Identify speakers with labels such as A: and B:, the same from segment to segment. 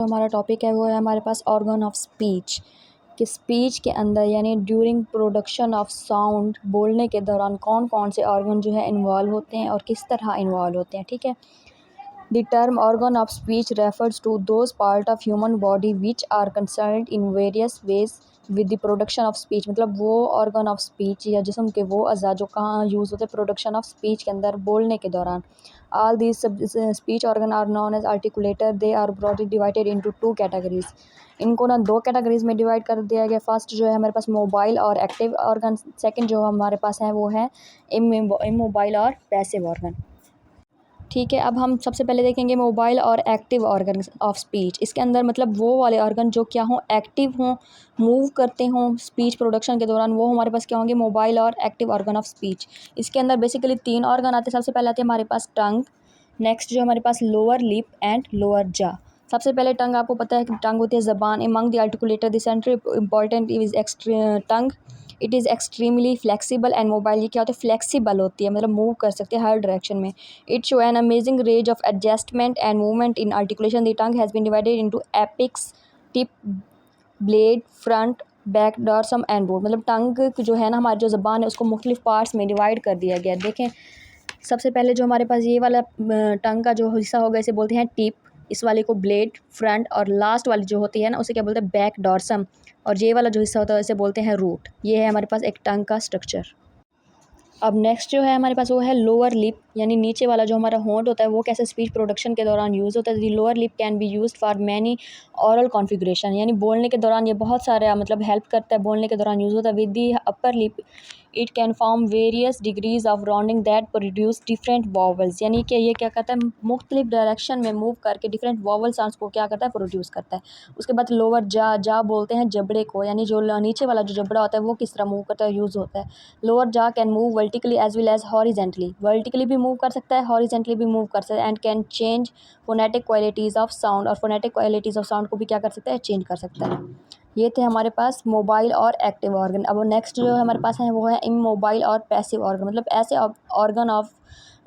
A: जो हमारा टॉपिक है वो है हमारे पास ऑर्गन ऑफ स्पीच कि स्पीच के अंदर यानी ड्यूरिंग प्रोडक्शन ऑफ साउंड बोलने के दौरान कौन कौन से ऑर्गन जो है इन्वॉल्व होते हैं और किस तरह इन्वॉल्व होते हैं। ठीक है। The term organ of speech refers to those part of human body which are concerned in various ways with the production of speech. मतलब वो ऑर्गन ऑफ स्पीच या जिस्म के वो अज़ा जो कहाँ यूज़ होते हैं प्रोडक्शन ऑफ स्पीच के अंदर बोलने के दौरान। All these speech organ are known as articulator. They are broadly divided into two categories. इनको ना दो कैटेगरीज में डिवाइड कर दिया गया। फर्स्ट जो है हमारे पास मोबाइल और एक्टिव ऑर्गन, सेकंड जो हमारे पास है वो है इमोबाइल और पैसिव ऑर्गन। ठीक है। अब हम सबसे पहले देखेंगे मोबाइल और एक्टिव ऑर्गन ऑफ स्पीच। इसके अंदर मतलब वो वाले ऑर्गन जो क्या हों, एक्टिव हों, मूव करते हों स्पीच प्रोडक्शन के दौरान, वो हमारे पास क्या होंगे, मोबाइल और एक्टिव ऑर्गन ऑफ स्पीच। इसके अंदर बेसिकली तीन ऑर्गन आते हैं। सबसे पहले आते हैं हमारे पास टंग, नेक्स्ट जो हमारे पास लोअर लिप एंड लोअर जा। सबसे पहले टंग, आपको पता है कि टंग होती है ज़बान। Among the articulator the central important is tongue. It is extremely flexible and mobile. ये क्या होता है, फ्लेक्सिबल होती है, मतलब मूव कर सकते हैं हर डायरेक्शन में। It show an amazing range of adjustment and movement in articulation. The tongue has been divided into apex, tip, blade, front, back, dorsum and root. मतलब टंग जो है ना, हमारी जो ज़बान है उसको मुख्तलिफ पार्ट्स में डिवाइड कर दिया गया है। देखें, सबसे पहले जो हमारे पास ये वाला टंग का जो हिस्सा होगा इसे बोलते हैं टिप, इस वाले को ब्लेड, फ्रंट, और लास्ट वाली जो होती है ना उसे क्या बोलते हैं, बैक, डॉर्सम, और ये वाला जो हिस्सा होता है इसे बोलते हैं रूट। ये है हमारे पास एक टंग का स्ट्रक्चर। अब नेक्स्ट जो है हमारे पास वो है लोअर लिप, यानी नीचे वाला जो हमारा होंठ होता है वो कैसे स्पीच प्रोडक्शन के दौरान यूज़ होता है। The lower lip can be used for many oral configuration, यानी बोलने के दौरान ये बहुत सारे मतलब हेल्प करता है, बोलने के दौरान यूज़ होता है। With the upper lip it can form various degrees of rounding that produce different vowels, यानी कि ये क्या करता है, मुख्तलिफ डायरेक्शन में मूव करके डिफरेंट वॉवल साउंड्स को क्या करता है, प्रोड्यूस करता है। उसके बाद लोअर जा, जा बोलते हैं जबड़े को, यानी जो नीचे वाला जो जबड़ा होता है वो किस तरह मूव करता है, यूज़ होता है। Lower jaw can move vertically as well as horizontally, vertically भी मूव कर सकता है, हॉरिजेंटली भी मूव कर सकता है। And can change phonetic qualities of sound, और फोनेटिक क्वालिटीज़ ऑफ साउंड को भी क्या कर सकता है, चेंज कर सकता है। ये थे हमारे पास मोबाइल और एक्टिव ऑर्गन। अब नेक्स्ट जो हमारे पास है वो है इमोबाइल और पैसिव ऑर्गन। मतलब ऐसे ऑर्गन ऑफ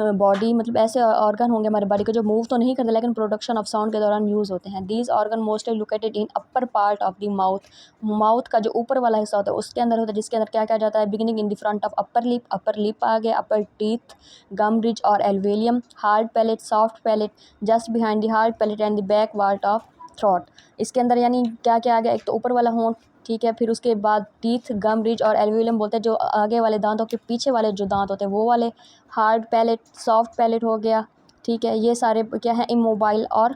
A: बॉडी, मतलब ऐसे ऑर्गन होंगे हमारे बॉडी के जो मूव तो नहीं करते लेकिन प्रोडक्शन ऑफ साउंड के दौरान यूज़ होते हैं। These organ mostly located in upper part of the mouth, mouth का जो ऊपर वाला हिस्सा होता है उसके अंदर होता है, जिसके अंदर क्या क्या जाता है, beginning in the front of upper lip आ गया, अपर टीथ, गम रिज और alveolum, hard palate, soft palate, just behind the hard palate and the back wall of throat. इसके अंदर यानी क्या क्या आ गया, एक तो ऊपर वाला होंठ, ठीक है, फिर उसके बाद टीथ, गम रिज और एल्वियम बोलते हैं जो आगे वाले दांतों के पीछे वाले जो दांत होते हैं वो वाले, हार्ड पैलेट, सॉफ्ट पैलेट हो गया। ठीक है, ये सारे क्या है, इमोबाइल और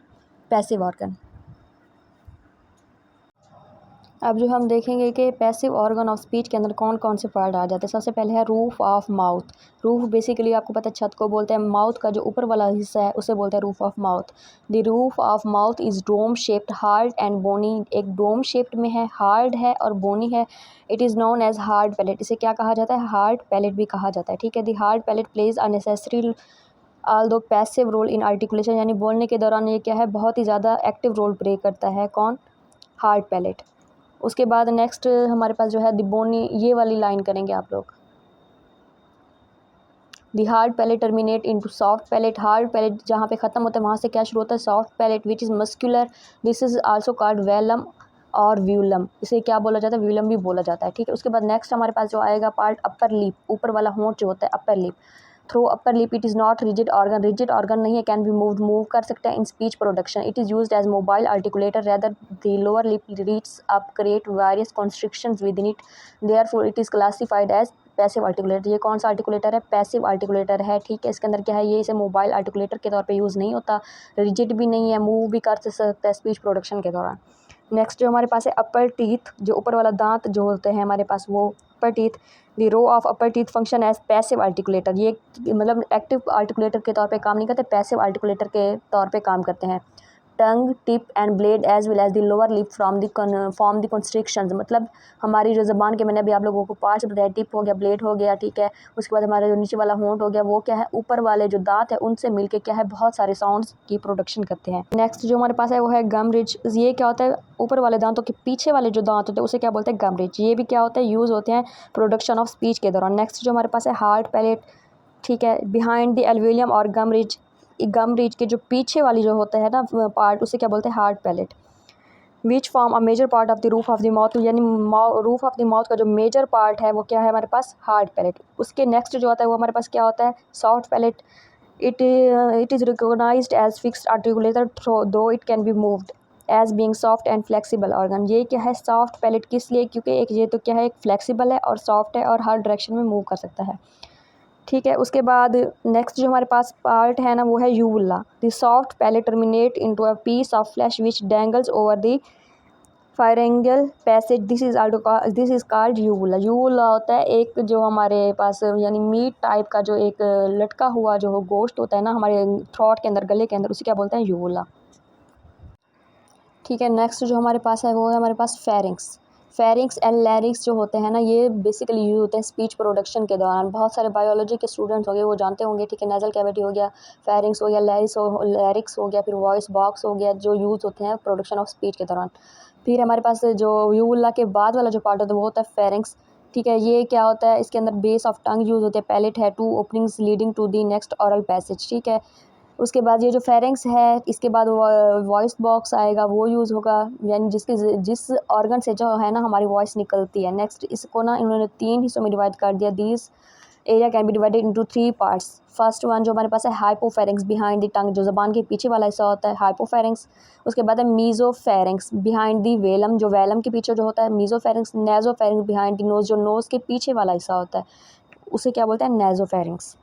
A: पैसिव ऑर्गन। अब जो हम देखेंगे कि पैसिव ऑर्गन ऑफ स्पीच के अंदर कौन कौन से पार्ट आ जाते हैं। सबसे पहले है roof of mouth. Roof basically आपको पता है छत को बोलते हैं, माउथ का जो ऊपर वाला हिस्सा है उसे बोलते हैं roof of mouth. The roof of mouth is dome shaped, hard and bony. एक डोम शेप्ड में है, हार्ड है और बोनी है। It is known as hard palate. इसे क्या कहा जाता है, हार्ड पैलेट भी कहा जाता है। ठीक है, the hard palate plays a necessary although passive role in articulation, यानी बोलने के दौरान ये क्या है, बहुत ही ज़्यादा एक्टिव रोल प्ले करता है। कौन, हार्ड पैलेट। उसके बाद नेक्स्ट हमारे पास जो है दिबोनी, ये वाली लाइन करेंगे आप लोग। दी hard palate terminate into soft palate. Hard palate जहाँ पे ख़त्म होता है वहाँ से क्या शुरू होता है, soft palate which is muscular. This is also called velum और व्यूलम। इसे क्या बोला जाता है, व्यूलम भी बोला जाता है। ठीक है, उसके बाद नेक्स्ट हमारे पास जो आएगा पार्ट अपर लिप, ऊपर वाला होंठ जो होता है upper lip. Through upper lip it is not rigid organ, rigid organ नहीं है, कैन बी मूव कर सकते हैं in speech production. It is used as mobile articulator rather the lower lip reads up create various constrictions within it, therefore it is classified as passive articulator. ये कौन सा articulator है, passive articulator है। ठीक है, इसके अंदर क्या है, ये इसे मोबाइल आर्टिकुलेटर के तौर पे यूज़ नहीं होता, रिजिड भी नहीं है, मूव भी कर सकता है स्पीच प्रोडक्शन के दौरान। नेक्स्ट जो हमारे पास है अपर टीथ, जो ऊपर वाला दांत जो होते हैं हमारे पास वो upper teeth. The row of upper teeth function as passive articulator. ये मतलब एक्टिव आर्टिकुलेटर के तौर पे काम नहीं करते, पैसिव आर्टिकुलेटर के तौर पे काम करते हैं। Tongue, tip and blade as well as the lower lip from the constrictions. मतलब हमारी जो ज़बान के, मैंने अभी आप लोगों को पार्ट्स बताया, टिप हो गया, ब्लेड हो गया, ठीक है। उसके बाद हमारा जो नीचे वाला होंठ हो गया वो क्या है, ऊपर वाले जो दांत है उनसे मिलके क्या है, बहुत सारे साउंड्स की प्रोडक्शन करते हैं। नेक्स्ट जो हमारे पास है वो है गम रिज। ये क्या होता है, ऊपर वाले दांतों के पीछे वाले जो दांत होते हैं उसे क्या बोलते हैं, गम रिज। ये भी क्या होता है, यूज़ होते हैं प्रोडक्शन ऑफ स्पीच के दौरान। नेक्स्ट जो हमारे पास है हार्ड पैलेट, ठीक है, बिहाइंड द एल्वेलियम और गम रिज। गम रिज के जो पीछे वाली जो होता है ना पार्ट उसे क्या बोलते हैं, hard palate. Which form a major part of the roof of the mouth, यानी रूफ ऑफ द माउथ का जो मेजर पार्ट है वो क्या है हमारे पास, हार्ड पैलेट। उसके नेक्स्ट जो आता है वो हमारे पास क्या होता है, soft palate. It is recognised as fixed articulator थ्रो दो it can be moved as being soft and flexible organ. ये क्या है, सॉफ्ट पैलेट किस लिए, क्योंकि एक ये तो क्या है, एक फ्लेक्सिबल है और सॉफ्ट है और हर डायरेक्शन में मूव कर सकता है। ठीक है, उसके बाद नेक्स्ट जो हमारे पास पार्ट है ना वो है uvula. The soft palate terminate into a piece of flesh which dangles over the pharyngeal passage, this is called uvula. Uvula होता है एक जो हमारे पास यानी मीट टाइप का जो एक लटका हुआ जो गोश्त होता है ना हमारे थ्रोट के अंदर, गले के अंदर, उसे क्या बोलते हैं, यूवुला। ठीक है, नेक्स्ट जो हमारे पास है वो है हमारे पास फेरिंग्स। फेरिंग्स एंड लैरिंक्स जो होते हैं ना ये बेसिकली यूज होते हैं स्पीच प्रोडक्शन के दौरान। बहुत सारे बायोलॉजी के स्टूडेंट्स हो गए वो जानते होंगे। ठीक है, नेजल कैविटी हो गया, फेरिंग्स हो गया, लैरिक्स हो गया, फिर वॉइस बॉक्स हो गया, जो यूज़ होते हैं प्रोडक्शन ऑफ स्पीच के दौरान। फिर हमारे पास जो यूवुला के बाद वाला जो पार्ट होता है वो होता है फेरिंग्स। ठीक है, ये क्या होता है, इसके अंदर बेस ऑफ टंग यूज़ होते हैं, पैलेट है, two openings leading to the next oral passage. ठीक है, उसके बाद ये जो फेरिंग्स है इसके बाद वॉइस बॉक्स आएगा, वो यूज़ होगा, यानी जिस ऑर्गन से जो है ना हमारी वॉइस निकलती है। नेक्स्ट इसको ना इन्होंने 3 हिस्सों में डिवाइड कर दिया। These area can be divided into 3 parts. First one जो हमारे पास है हाइपोफेरिंग्स, बिहाइंड द टंग, जो ज़बान के पीछे वाला हिस्सा होता है, हाइपोफेरिंग्स। उसके बाद है मीजोफेरिंग्स, बिहाइंड द वेलम, जो वेलम के पीछे जो होता है, मीजोफेरिंग्स। नेजोफेरिंग्स, बिहाइंड द नोज, जो नोज़ के पीछे वाला हिस्सा होता है, उसे क्या बोलते हैं, नेजोफेरिंग्स।